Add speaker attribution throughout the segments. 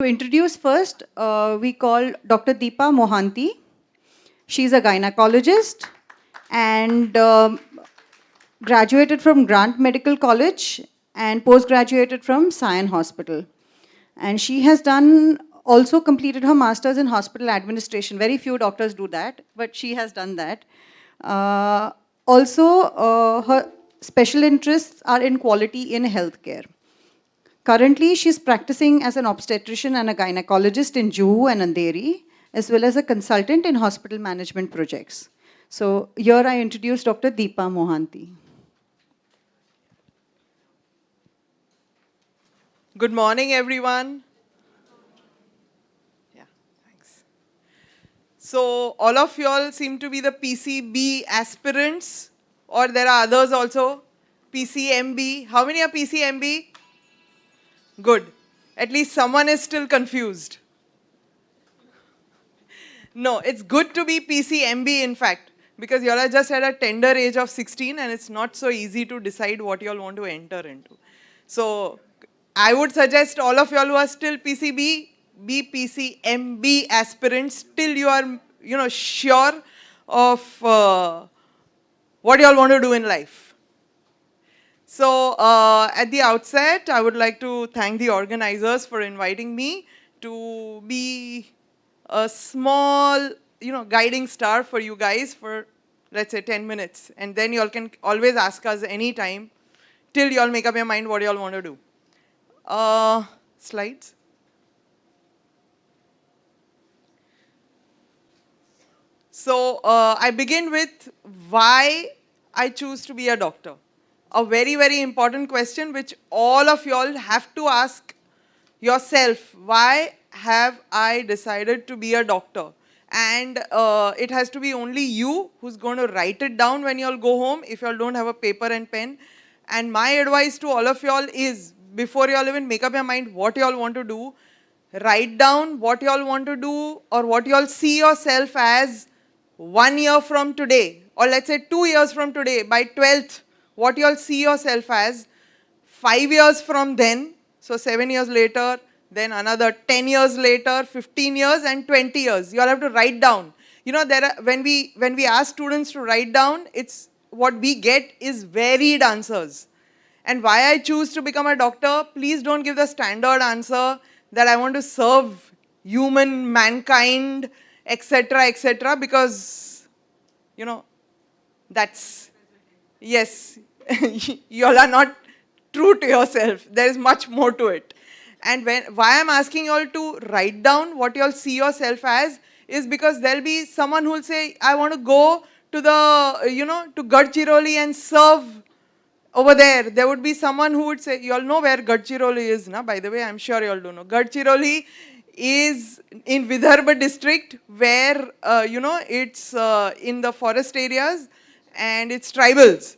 Speaker 1: To introduce first, we call Dr. Deepa Mohanty. She's a gynecologist and graduated from Grant Medical College and post-graduated from Sion Hospital. And she has also completed her master's in hospital administration. Very few doctors do that, but she has done that. Her special interests are in quality in healthcare. Currently, she's practicing as an obstetrician and a gynecologist in Juhu and Andheri, as well as a consultant in hospital management projects. So here I introduce Dr. Deepa Mohanty.
Speaker 2: Good morning, everyone. Yeah, thanks. So all of you all seem to be the PCB aspirants, or there are others also. PCMB. How many are PCMB? Good. At least someone is still confused. No, it's good to be PCMB, in fact, because you all are just at a tender age of 16 and it's not so easy to decide what you all want to enter into. So I would suggest all of you all who are still PCB, be PCMB aspirants till you are, sure of what you all want to do in life. So at the outset, I would like to thank the organizers for inviting me to be a small, guiding star for you guys for, let's say, 10 minutes. And then you all can always ask us anytime till you all make up your mind what you all want to do. Slides. So I begin with why I choose to be a doctor. A very, very important question which all of you all have to ask yourself. Why have I decided to be a doctor? And it has to be only you who's going to write it down when you all go home if you all don't have a paper and pen. And my advice to all of you all is, before you all even make up your mind what you all want to do, write down what you all want to do or what you all see yourself as 1 year from today, or let's say 2 years from today, by 12th, what you all see yourself as 5 years from then, so 7 years later, then another 10 years later, 15 years and 20 years. You all have to write down. When we ask students to write down, it's what we get is varied answers. And why I choose to become a doctor, please don't give the standard answer that I want to serve mankind, etc., because, that's, yes, you all are not true to yourself. There is much more to it. And why I'm asking you all to write down what you all see yourself as is because there'll be someone who'll say, I want to go to to Gadchiroli and serve over there. There would be someone who would say, you all know where Gadchiroli is, na? By the way, I'm sure you all do know. Gadchiroli is in Vidarbha district where, it's in the forest areas and it's tribals.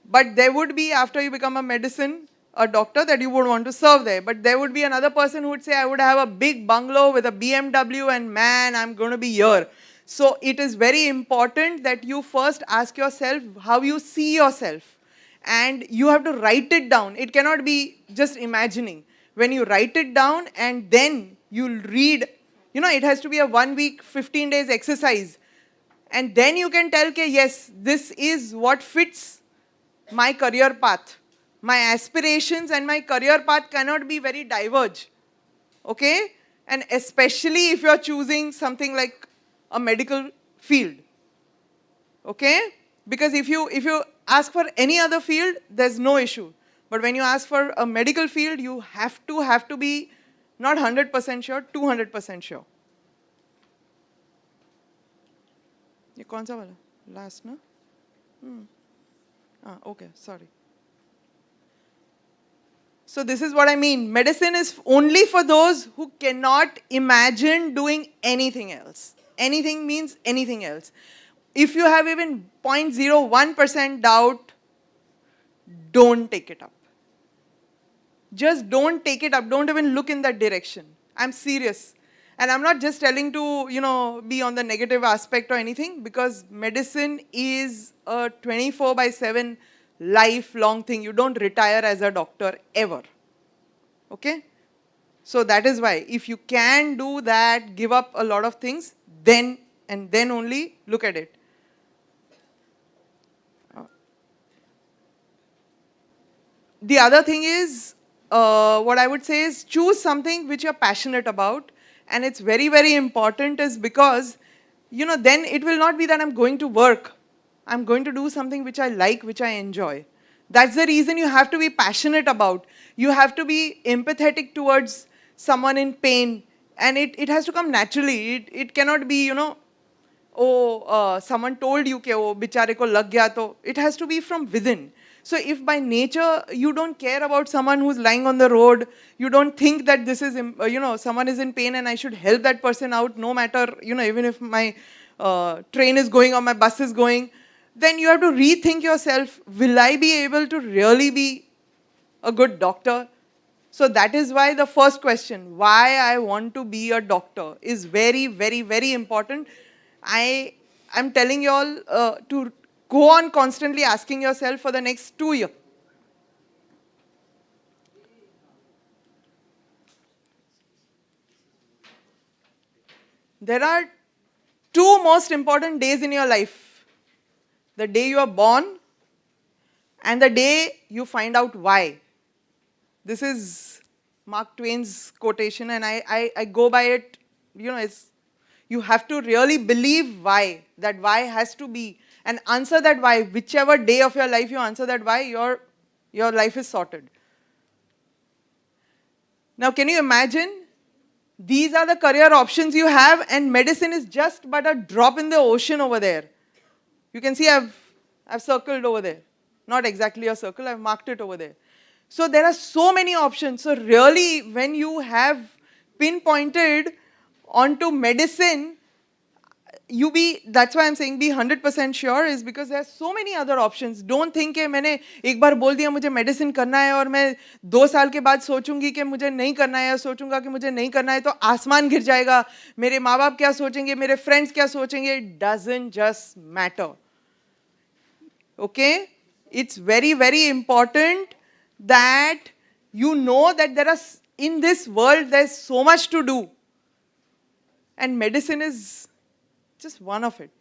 Speaker 2: But there would be, after you become a doctor that you would want to serve there. But there would be another person who would say, I would have a big bungalow with a BMW and man, I'm going to be here. So it is very important that you first ask yourself how you see yourself. And you have to write it down. It cannot be just imagining. When you write it down and then you'll read, it has to be a 1 week, 15 days exercise. And then you can tell, okay, yes, this is what fits my career path. My aspirations and my career path cannot be very diverge. Okay? And especially if you are choosing something like a medical field. Okay? Because if you ask for any other field, there's no issue. But when you ask for a medical field, you have to be not 100% sure, 200% sure. ये कौन सा वाला? Last, no? Okay, sorry. So this is what I mean. Medicine is only for those who cannot imagine doing anything else. Anything means anything else. If you have even 0.01% doubt, don't take it up. Just don't take it up. Don't even look in that direction. I'm serious. And I'm not just telling to, be on the negative aspect or anything, because medicine is a 24/7 lifelong thing. You don't retire as a doctor ever. Okay? So that is why, if you can do that, give up a lot of things, then and then only look at it. The other thing is, what I would say is choose something which you're passionate about. And it's very, very important is because, then it will not be that I'm going to work. I'm going to do something which I like, which I enjoy. That's the reason you have to be passionate about. You have to be empathetic towards someone in pain. And it has to come naturally. It cannot be, someone told you कि वो बेचारे को लग गया तो it has to be from within. So if by nature you don't care about someone who's lying on the road, you don't think that this is, someone is in pain and I should help that person out no matter, even if my train is going or my bus is going, then you have to rethink yourself, will I be able to really be a good doctor? So that is why the first question, why I want to be a doctor, is very, very, very important. I'm telling you all to go on constantly asking yourself for the next 2 years. There are 2 most important days in your life. The day you are born and the day you find out why. This is Mark Twain's quotation and I go by it, you have to really believe why. That why has to be, and answer that why. Whichever day of your life you answer that why, your life is sorted. Now can you imagine? These are the career options you have and medicine is just but a drop in the ocean over there. You can see I've circled over there. Not exactly a circle, I've marked it over there. So there are so many options. So really when you have pinpointed onto medicine, that's why I'm saying be 100% sure, is because there are so many other options. Don't think कि मैंने एक बार बोल दिया मुझे medicine करना है और मैं 2 साल के बाद सोचूंगी कि मुझे नहीं करना है या सोचूंगा कि मुझे नहीं करना है तो आसमान गिर जाएगा, मेरे माँ बाप क्या सोचेंगे, मेरे friends क्या सोचेंगे. It doesn't just matter. Okay? It's very, very important that you know that in this world there's so much to do. And medicine is just one of it.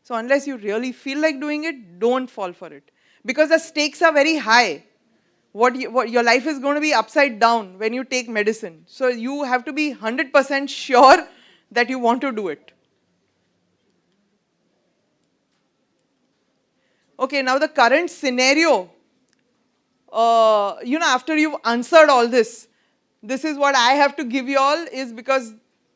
Speaker 2: So unless you really feel like doing it, don't fall for it. Because the stakes are very high. What your life is going to be upside down when you take medicine. So you have to be 100% sure that you want to do it. Okay, now the current scenario, after you've answered all this is what I have to give you all, is because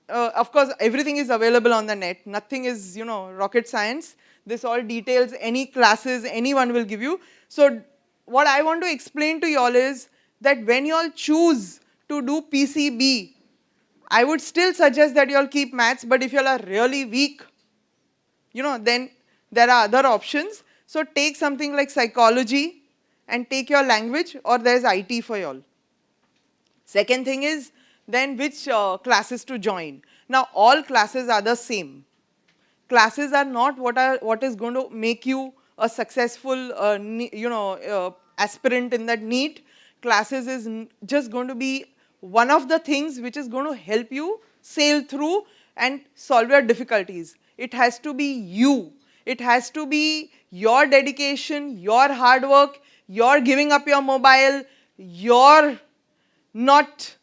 Speaker 2: of course, everything is available on the net. Nothing is, rocket science. This all details, any classes, anyone will give you. So what I want to explain to you all is that when you all choose to do PCB, I would still suggest that you all keep maths, but if you all are really weak, then there are other options. So take something like psychology and take your language, or there's IT for you all. Second thing is, then which classes to join. Now all classes are the same. Classes are not what is going to make you a successful aspirant in that NEET. Classes is just going to be one of the things which is going to help you sail through and solve your difficulties. It has to be you. It has to be your dedication, your hard work, your giving up your mobile, your not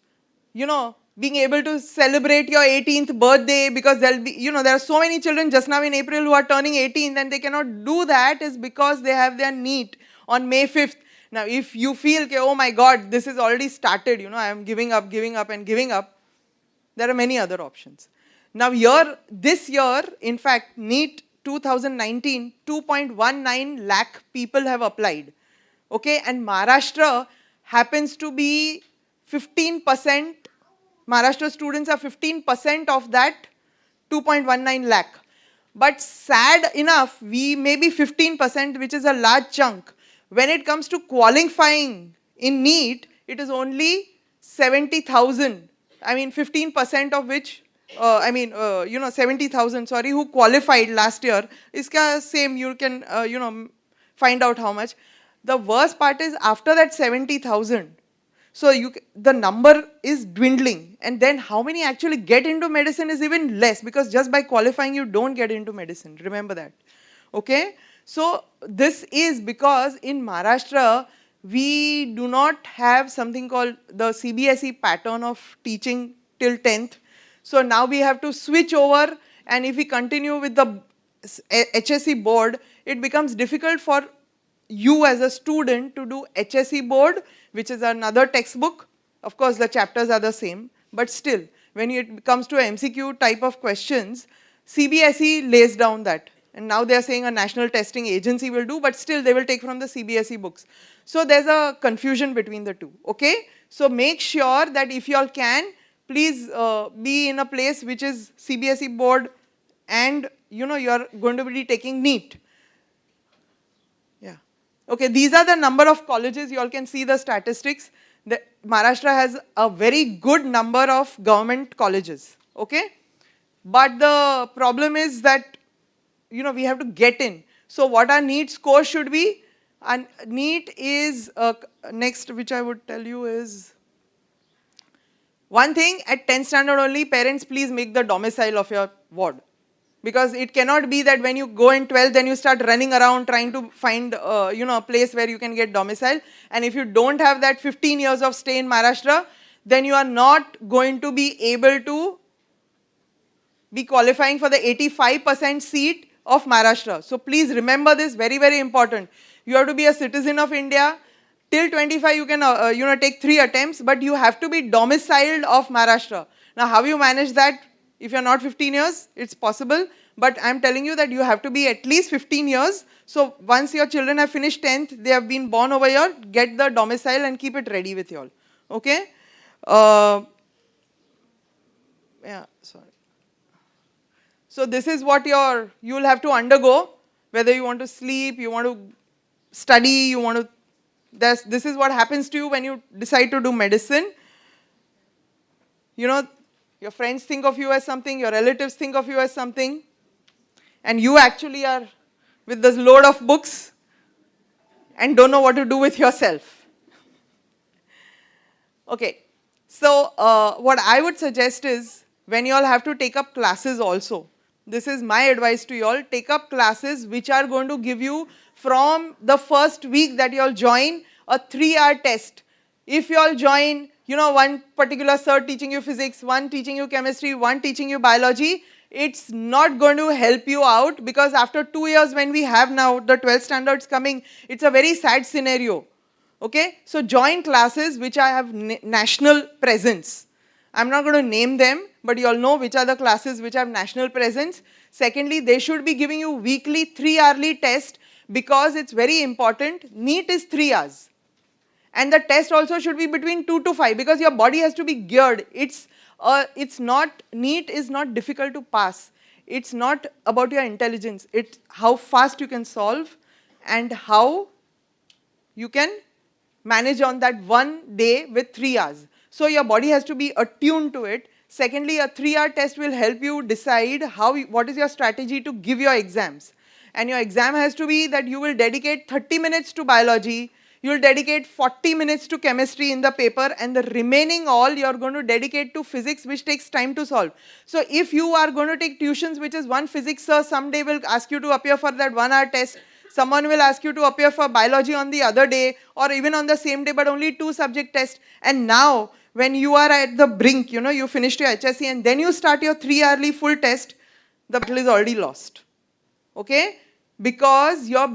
Speaker 2: being able to celebrate your 18th birthday, because there'll be, there are so many children just now in April who are turning 18 and they cannot do that, is because they have their NEET on May 5th. Now, if you feel, oh my God, this is already started, I am giving up, there are many other options. Now, this year, in fact, NEET 2019, 2.19 lakh people have applied. Okay, and Maharashtra happens to be 15%, Maharashtra students are 15% of that 2.19 lakh. But sad enough, we may be 15%, which is a large chunk. When it comes to qualifying in NEET, it is only 70,000. I mean, 15% of which, 70,000, sorry, who qualified last year. Iska same, you can, find out how much. The worst part is after that 70,000. So the number is dwindling, and then how many actually get into medicine is even less, because just by qualifying you don't get into medicine. Remember that. Okay? So this is because in Maharashtra we do not have something called the CBSE pattern of teaching till 10th. So now we have to switch over, and if we continue with the HSE board, it becomes difficult for you as a student to do HSE board, which is another textbook. Of course, the chapters are the same, but still, when it comes to MCQ type of questions, CBSE lays down that. And now they are saying a national testing agency will do, but still they will take from the CBSE books. So there's a confusion between the two, okay? So make sure that if you all can, please be in a place which is CBSE board, and you know you are going to be taking NEET. Yeah. Okay, these are the number of colleges. You all can see the statistics. Maharashtra has a very good number of government colleges, okay? But the problem is that, you know, we have to get in. So what our NEET score should be, and NEET is, next which I would tell you is, one thing, at 10th standard only, parents please make the domicile of your ward. Because it cannot be that when you go in 12th, then you start running around trying to find you know, a place where you can get domicile. And if you don't have that 15 years of stay in Maharashtra, then you are not going to be able to be qualifying for the 85% seat of Maharashtra. So please remember this, very, very important. You have to be a citizen of India. Till 25 you can you know, take 3 attempts, but you have to be domiciled of Maharashtra. Now how you manage that? If you are not 15 years, it's possible, but I am telling you that you have to be at least 15 years. So once your children have finished 10th, they have been born over here, get the domicile and keep it ready with you all. Okay? Yeah, sorry. So this is what you will have to undergo, whether you want to sleep, you want to study, you want to, this is what happens to you when you decide to do medicine. You know, your friends think of you as something, your relatives think of you as something, and you actually are with this load of books and don't know what to do with yourself. Okay, so what I would suggest is, when you all have to take up classes also, this is my advice to you all, take up classes which are going to give you, from the first week that you all join, a 3-hour test. If you all join, you know, one particular sir teaching you physics, one teaching you chemistry, one teaching you biology, it's not going to help you out, because after 2 years when we have now the 12th standards coming, it's a very sad scenario. Okay, so join classes which have national presence. I'm not going to name them, but you all know which are the classes which have national presence. Secondly, they should be giving you weekly 3-hourly test, because it's very important. NEET is 3 hours. And the test also should be between 2 to 5, because your body has to be geared. It's not, NEET is not difficult to pass. It's not about your intelligence. It's how fast you can solve and how you can manage on that one day with 3 hours. So your body has to be attuned to it. Secondly, a 3-hour test will help you decide what is your strategy to give your exams. And your exam has to be that you will dedicate 30 minutes to biology, you will dedicate 40 minutes to chemistry in the paper, and the remaining all you are going to dedicate to physics, which takes time to solve. So if you are going to take tuitions, which is one physics sir someday will ask you to appear for that 1-hour test, someone will ask you to appear for biology on the other day, or even on the same day, but only 2 subject tests. And now when you are at the brink, you know, you finished your HSC and then you start your 3-hourly full test, the battle is already lost. Okay? Because your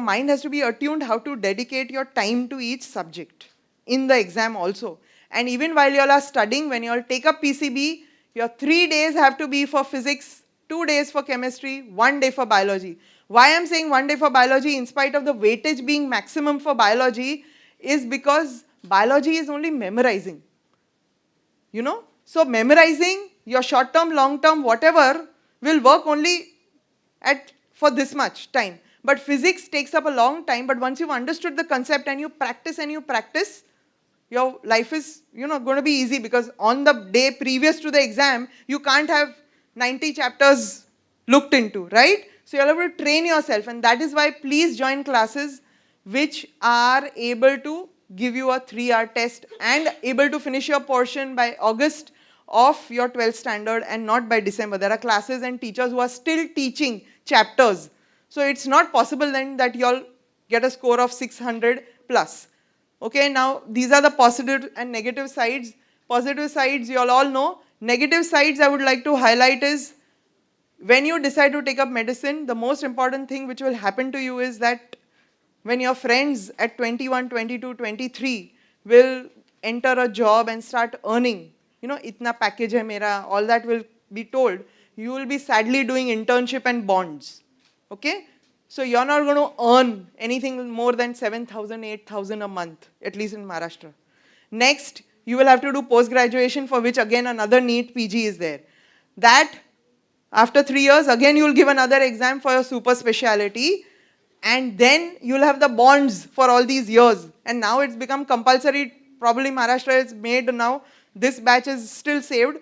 Speaker 2: mind has to be attuned how to dedicate your time to each subject in the exam also. And even while you all are studying, when you all take up PCB, your 3 days have to be for physics, 2 days for chemistry, 1 day for biology. Why I am saying 1 day for biology, in spite of the weightage being maximum for biology, is because biology is only memorizing. You know? So memorizing, your short term, long term, whatever, will work only for this much time. But physics takes up a long time, but once you've understood the concept and you practice, your life is, you know, going to be easy, because on the day previous to the exam, you can't have 90 chapters looked into, right? So you'll have to train yourself, and that is why please join classes which are able to give you a 3-hour test and able to finish your portion by August of your 12th standard and not by December. There are classes and teachers who are still teaching chapters. So it's not possible then that you'll get a score of 600 plus. Okay, now these are the positive and negative sides. Positive sides you all know. Negative sides I would like to highlight is when you decide to take up medicine, the most important thing which will happen to you is that when your friends at 21, 22, 23 will enter a job and start earning, you know, itna package hai mera, all that will be told, you will be sadly doing internship and bonds. Okay? So you're not going to earn anything more than 7,000, 8,000 a month, at least in Maharashtra. Next, you will have to do post-graduation, for which again another NEET PG is there. That, after 3 years, again you will give another exam for your super speciality, and then you will have the bonds for all these years. And now it's become compulsory, probably Maharashtra is made now, this batch is still saved.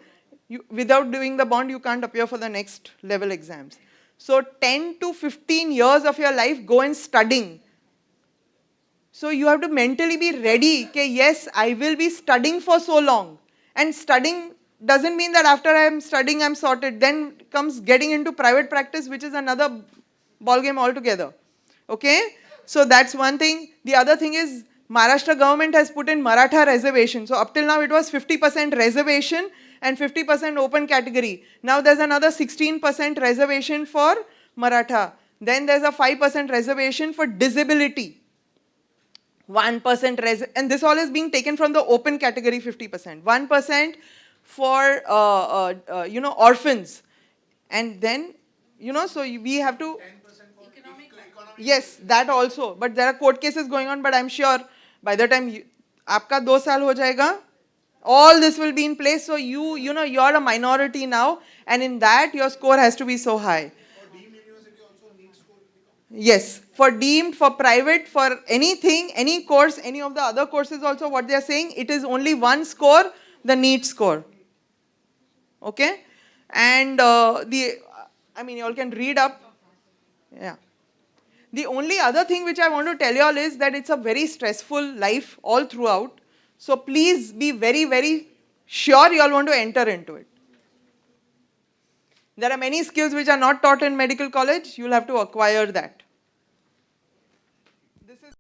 Speaker 2: Without doing the bond, you can't appear for the next level exams. So 10 to 15 years of your life go in studying. So you have to mentally be ready, okay, yes, I will be studying for so long. And studying doesn't mean that after I am studying, I'm sorted. Then comes getting into private practice, which is another ballgame altogether. Okay? So that's one thing. The other thing is, Maharashtra government has put in Maratha reservation. So up till now it was 50% reservation and 50% open category. Now there's another 16% reservation for Maratha. Then there's a 5% reservation for disability. 1% and this all is being taken from the open category 50%. 1% for you know, orphans. And then, you know, so we have to... Yes, that also. But there are court cases going on, but I'm sure by the time aapka 2 saal ho jayega, all this will be in place. So you know, you're a minority now, and in that your score has to be so high.
Speaker 3: For deemed university also NEET score will become?
Speaker 2: Yes, for deemed, for private, for anything, any course, any of the other courses also, what they are saying, it is only one score, the NEET score. Okay? And I mean, you all can read up. Yeah. The only other thing which I want to tell you all is that it's a very stressful life all throughout. So please be very, very sure you all want to enter into it. There are many skills which are not taught in medical college. You'll have to acquire that. This is...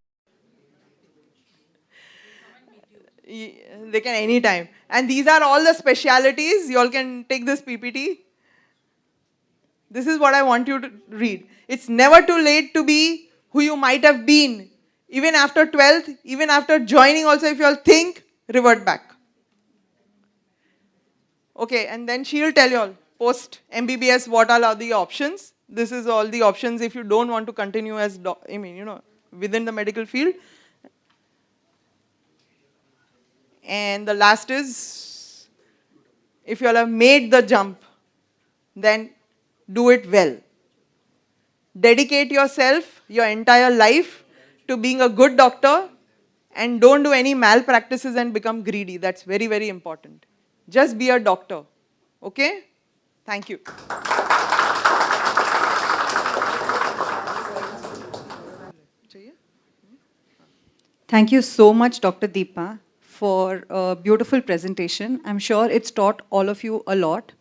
Speaker 2: They can anytime. And these are all the specialities. You all can take this PPT. This is what I want you to read. It's never too late to be who you might have been. Even after 12th, even after joining also, if you all think, revert back. Okay, and then she will tell you all, post MBBS, what all are the options. This is all the options if you don't want to continue as, I mean, you know, within the medical field. And the last is, if you all have made the jump, then do it well. Dedicate yourself, your entire life, to being a good doctor, and don't do any malpractices and become greedy. That's very, very important. Just be a doctor. Okay? Thank you.
Speaker 1: Thank you so much, Dr. Deepa, for a beautiful presentation. I'm sure it's taught all of you a lot.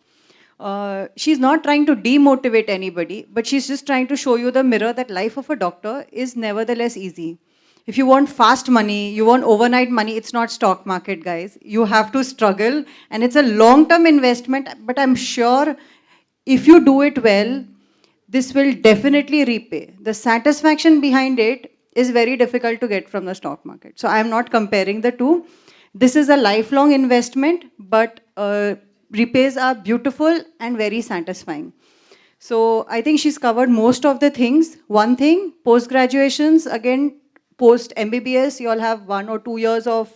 Speaker 1: She's not trying to demotivate anybody, but she's just trying to show you the mirror that life of a doctor is nevertheless easy. If you want fast money, you want overnight money, it's not stock market, guys. You have to struggle, and it's a long-term investment, but I'm sure if you do it well, this will definitely repay. The satisfaction behind it is very difficult to get from the stock market. So I'm not comparing the two. This is a lifelong investment, but repays are beautiful and very satisfying. So I think she's covered most of the things. One thing, post-graduations, again, post-MBBS, you all have 1 or 2 years of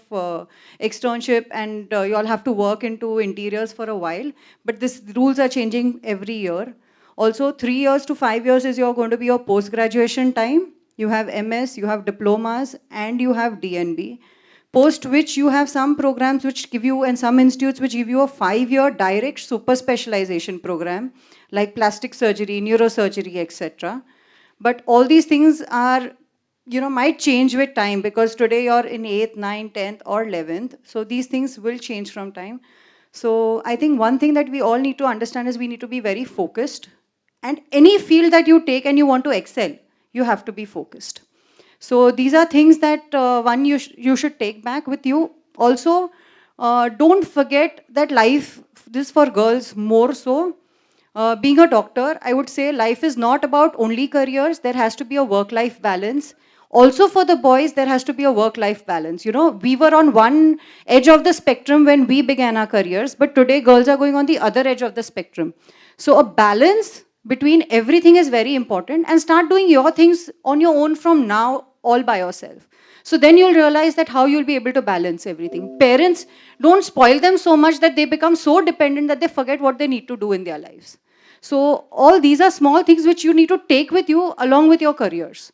Speaker 1: externship, and you all have to work into interiors for a while. But these rules are changing every year. Also, 3 years to 5 years is going to be your post-graduation time. You have MS, you have diplomas, and you have DNB. Post which you have some programs which give you, and some institutes which give you a 5-year direct super specialization program, like plastic surgery, neurosurgery, etc. But all these things are might change with time, because today you're in 8th, 9th, 10th or 11th. So these things will change from time. So I think one thing that we all need to understand is we need to be very focused. And any field that you take and you want to excel, you have to be focused. So these are things that one you should take back with you. Also, don't forget that life, this is for girls more so. Being a doctor, I would say life is not about only careers. There has to be a work-life balance. Also for the boys, there has to be a work-life balance. We were on one edge of the spectrum when we began our careers, but today girls are going on the other edge of the spectrum. So a balance between everything is very important, and start doing your things on your own from now, all by yourself. So then you'll realize that how you'll be able to balance everything. Parents, don't spoil them so much that they become so dependent that they forget what they need to do in their lives. So all these are small things which you need to take with you along with your careers.